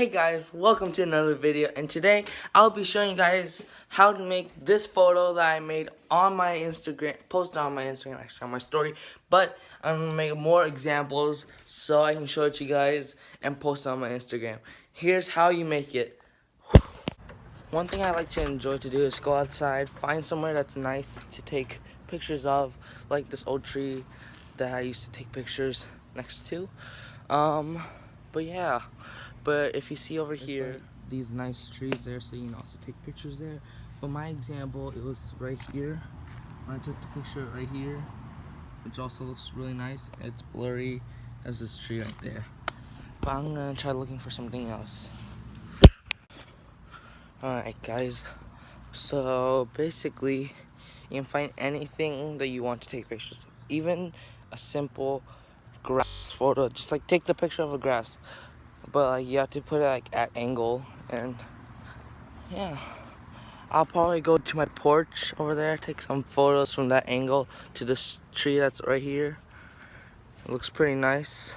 Hey guys, welcome to another video, and today I'll be showing you guys how to make this photo that I made on my Instagram, posted on my Instagram, actually on my story, but I'm going to make more examples so I can show it to you guys and post it on my Instagram. Here's how you make it. One thing I like to enjoy to do is go outside, find somewhere that's nice to take pictures of, like this old tree that I used to take pictures next to. But yeah. But if you see over here, these nice trees there, so you can also take pictures there. But my example, it was right here. I took the picture right here, which also looks really nice. It's blurry as this tree right there. But I'm gonna try looking for something else. Alright guys, so basically, you can find anything that you want to take pictures of. Even a simple grass photo, just like take the picture of a grass. But like you have to put it like at angle, and yeah, I'll probably go to my porch over there, take some photos from that angle to this tree that's right here. It looks pretty nice.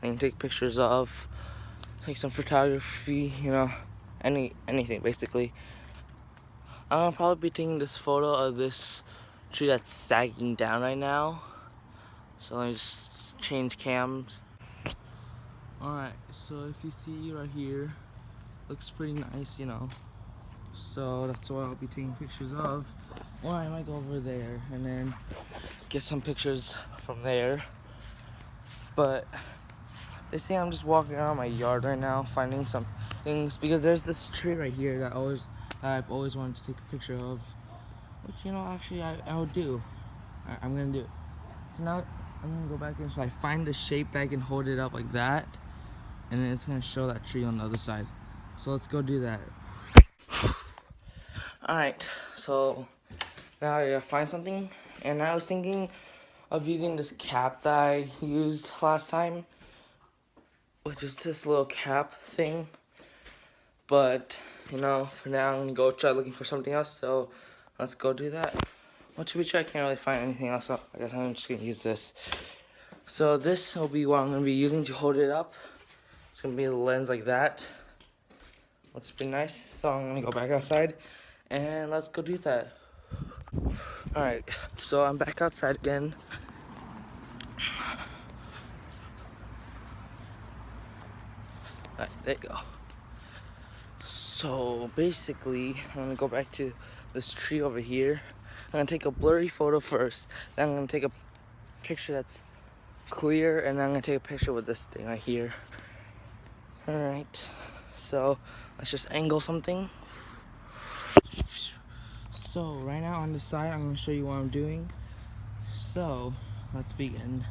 I can take pictures of, take some photography, you know, anything basically. I'll probably be taking this photo of this tree that's sagging down right now. So let me just change cams. Alright, so if you see right here, looks pretty nice, you know. So that's what I'll be taking pictures of. Or I might go over there and then get some pictures from there. But they say I'm just walking around my yard right now, finding some things, because there's this tree right here that I've always wanted to take a picture of. Which, you know, actually I will do. I'm gonna do it. So now I'm gonna go back and so I find the shape that I can hold it up like that. And then it's gonna show that tree on the other side. So let's go do that. Alright, so now I gotta find something. And I was thinking of using this cap that I used last time, which is this little cap thing. But, you know, for now I'm gonna go try looking for something else. So let's go do that. Well, to be sure, I can't really find anything else, so I guess I'm just gonna use this. So this will be what I'm gonna be using to hold it up. It's gonna be a lens like that. Looks pretty nice. So I'm gonna go back outside and let's go do that. Alright, so I'm back outside again. Alright, there you go. So basically, I'm gonna go back to this tree over here. I'm gonna take a blurry photo first. Then I'm gonna take a picture that's clear, and then I'm gonna take a picture with this thing right here. Alright, so let's just angle something. So right now on the side, I'm gonna show you what I'm doing. So let's begin.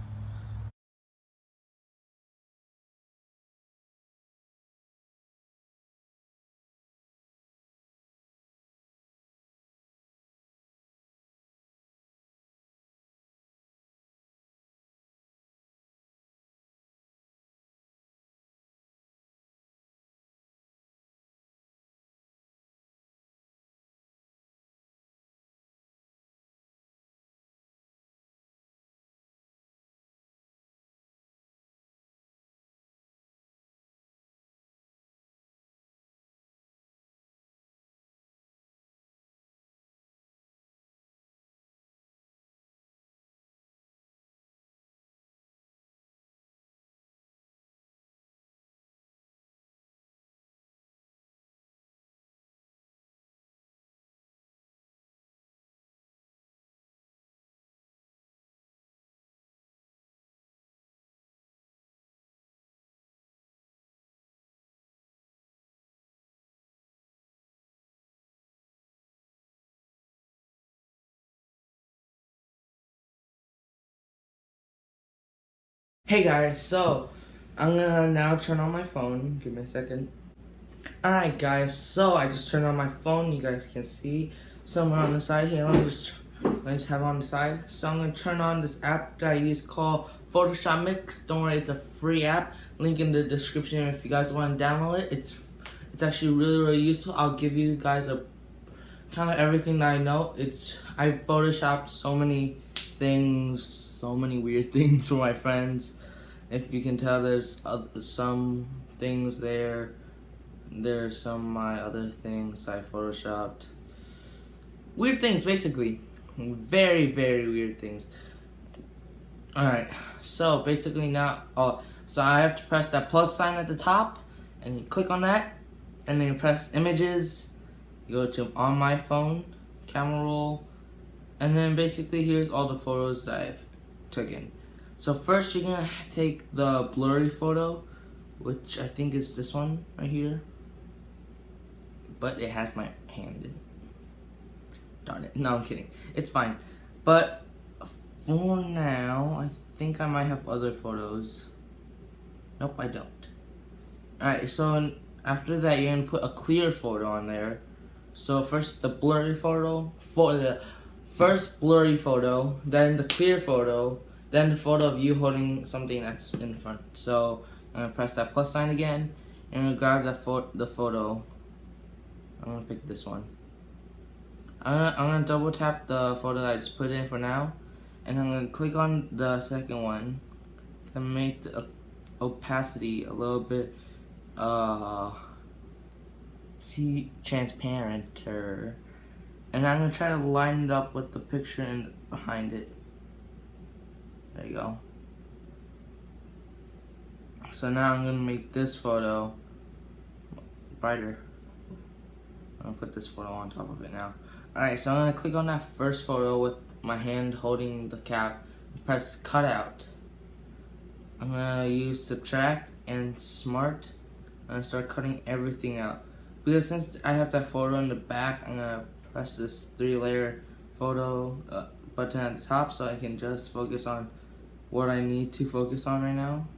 Hey guys, so I'm gonna now turn on my phone. Give me a second. Alright guys, so I just turned on my phone. You guys can see somewhere on the side here. Let me just have it on the side. So I'm gonna turn on this app that I use called Photoshop Mix. Don't worry, it's a free app. Link in the description if you guys want to download it. It's actually really useful. I'll give you guys a kind of everything that I know. I photoshopped so many things, so many weird things for my friends. If you can tell, there's some things there. There's some of my other things I photoshopped. Weird things, basically. Very, very weird things. Alright, so basically now, so I have to press that plus sign at the top, and you click on that, and then you press images, you go to on my phone, camera roll, and then basically here's all the photos that I've taken. So first you're gonna take the blurry photo, which I think is this one right here, but it has my hand in it. Darn it, no I'm kidding, it's fine. But for now, I think I might have other photos. Nope, I don't. Alright, so after that, you're gonna put a clear photo on there. So first the blurry photo, for the first blurry photo, then the clear photo, then the photo of you holding something that's in front. So I'm gonna press that plus sign again, and I'm gonna grab the photo. I'm gonna pick this one. I'm gonna double tap the photo that I just put in for now, and I'm gonna click on the second one to make the opacity a little bit transparenter, and I'm gonna try to line it up with the picture and behind it. There you go. So now I'm gonna make this photo brighter. I'm gonna put this photo on top of it now. Alright, so I'm gonna click on that first photo with my hand holding the cap, press cutout. I'm gonna use subtract and smart, and start cutting everything out. Because since I have that photo in the back, I'm gonna press this 3-layer photo button at the top so I can just focus on what I need to focus on right now.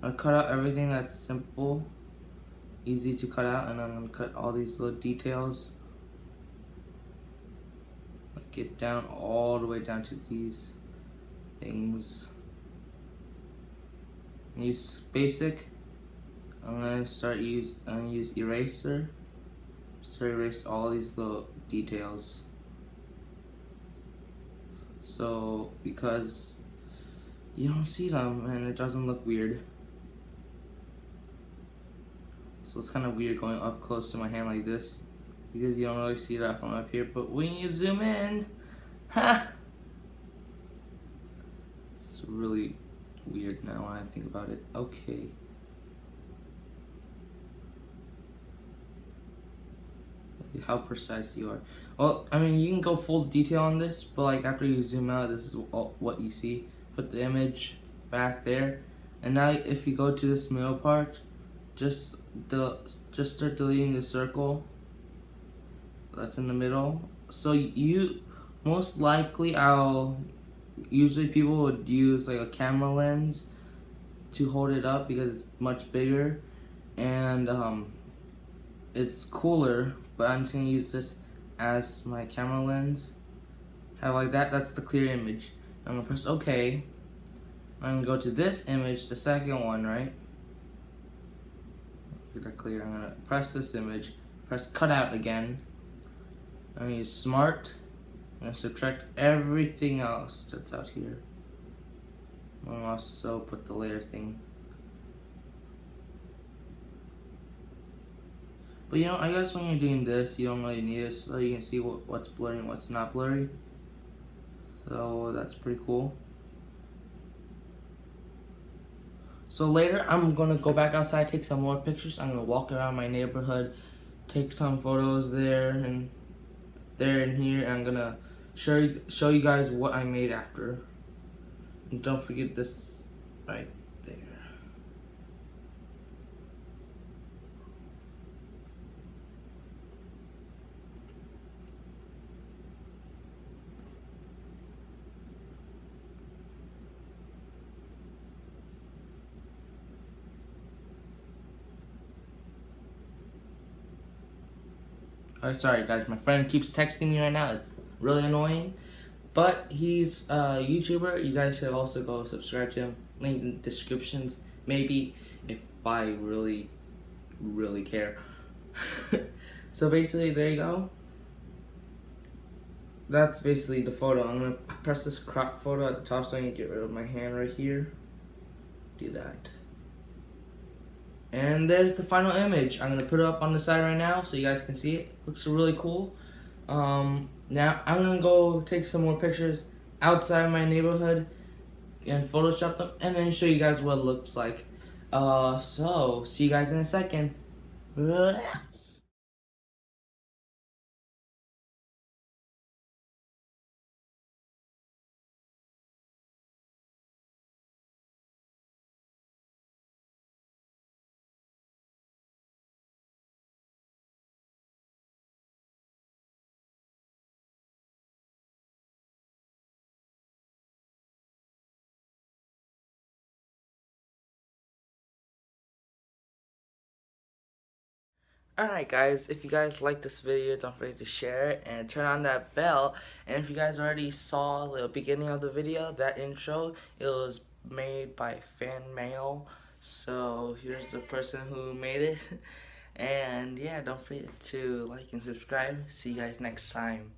I'll cut out everything that's simple, easy to cut out, and I'm gonna cut all these little details. Get down all the way down to these things. Use basic. I'm gonna use eraser. So erase all these little details. So because you don't see them and it doesn't look weird. So it's kind of weird going up close to my hand like this, because you don't really see that from up here, but when you zoom in, it's really weird now when I think about it. Okay. How precise you are. Well, I mean, you can go full detail on this, but like after you zoom out, this is what you see. Put the image back there, and now if you go to this middle part, just start deleting the circle that's in the middle. So you most likely usually people would use like a camera lens to hold it up because it's much bigger and it's cooler, but I'm just gonna use this as my camera lens. Have like that, that's the clear image. I'm gonna press OK. I'm gonna go to this image, the second one, right? Get that clear. I'm gonna press this image, press cutout again. I'm gonna use smart. I'm gonna subtract everything else that's out here. I'm gonna also put the layer thing. But you know, I guess when you're doing this, you don't really need it, so you can see what's blurry and what's not blurry. So that's pretty cool. So later, I'm gonna go back outside, take some more pictures. I'm gonna walk around my neighborhood, take some photos there and here. And I'm gonna show you guys what I made after. And don't forget this right there. Oh, sorry guys, my friend keeps texting me right now. It's really annoying. But he's a YouTuber. You guys should also go subscribe to him. Link in the descriptions. Maybe if I really care. So basically, there you go. That's basically the photo. I'm gonna press this crop photo at the top so I can get rid of my hand right here. do that. And there's the final image. I'm gonna put it up on the side right now so you guys can see it. Looks really cool. Now I'm gonna go take some more pictures outside my neighborhood and Photoshop them, and then show you guys what it looks like. So see you guys in a second. Alright guys, if you guys like this video, don't forget to share it and turn on that bell. And if you guys already saw the beginning of the video, that intro, it was made by fan mail. So here's the person who made it. And yeah, don't forget to like and subscribe. See you guys next time.